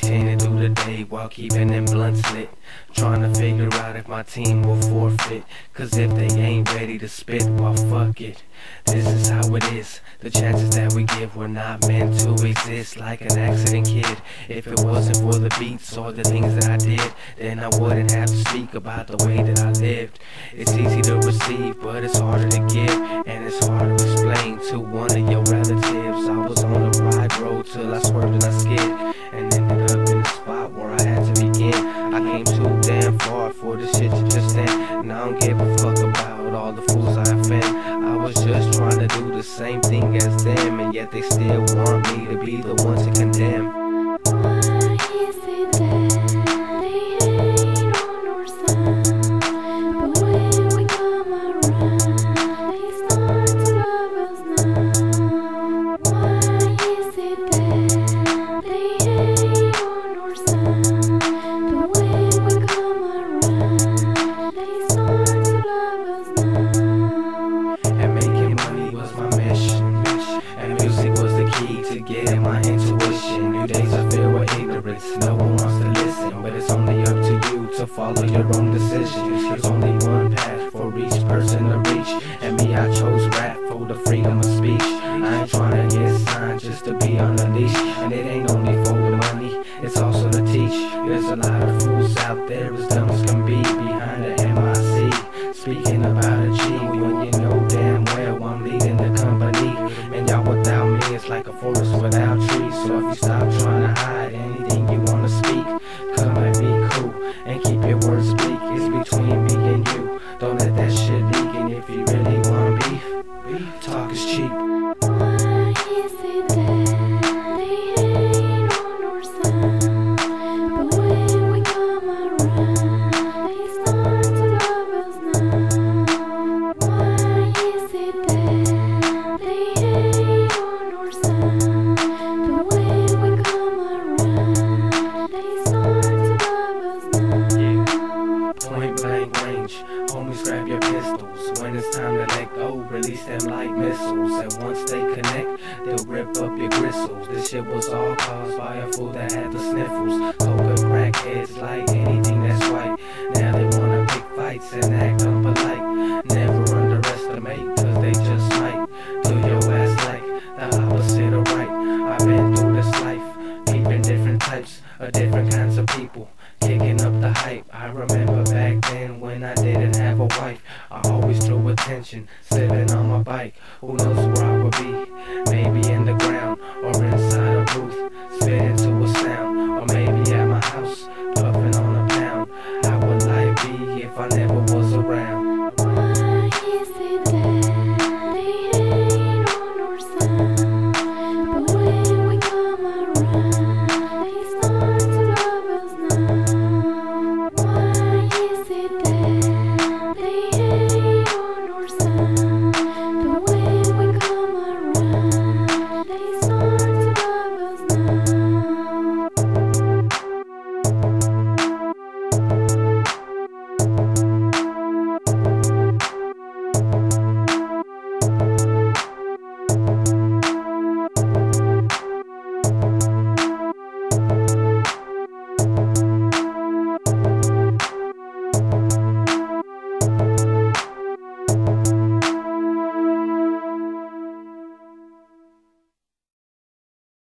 maintaining through the day while keeping them blunts lit. Trying to figure out if my team will forfeit, cause if they ain't ready to spit, well fuck it. This is how it is. The chances that we give were not meant to exist, like an accident kid. If it wasn't for the beats or the things that I did, then I wouldn't have to speak about the way that I lived. It's easy to receive, but it's harder to give, and it's hard to explain to one of your relatives. I was on the right road till I swerved and I skid, and ended up in the spot where I had to begin. I came too damn far for the shit to just end, and I don't give a fuck about all the fools I offend. I was just trying to do the same thing as them, and yet they still want me to be the one to condemn. Why is it that they hate on our sound, but when we come around, they start to love us now? Why is it that they hate on our sound, but when we come around, they start to love us now? And making money was my mission, and music was the key to getting my intuition. New days are filled with ignorance, no one wants to listen, but it's only up to you to follow your own decisions. There's only one path for each person to reach, and me, I chose rap for the freedom of speech. I ain't trying to get signed just to be on a leash, and it ain't only for the money, it's also to teach. There's a lot of fools out there as dumb as can be behind the MIC, speaking about a G when you know damn well I'm leading the company. And y'all without me, it's like a forest without trees. So if you stop trying to hide anything you wanna speak, come at me cool and keep your words bleak. It's between me and you, don't let that shit leak. And if you really want beef, talk is cheap. Why is it that they hate on our sound, but when we come around, they start to love us now? Why is it that they hate on our sound, but when we come around, they start to love us now? Point blank range, homies grab your pistols. When it's time to let go, release them like missiles. And once they connect, they'll rip up your gristles. This shit was all caused by a fool that had the sniffles. Coca crackheads like anything that's white. Now they wanna pick fights and act unpolite. Never underestimate, cause they just might do your ass like the opposite of right. I've been through this life, peeping different types of different kinds of people, kicking up the hype. I remember back then when I didn't have a wife, I always drew attention, sitting on my bike. Who knows where I would be? Maybe in the ground or inside a booth, spitting to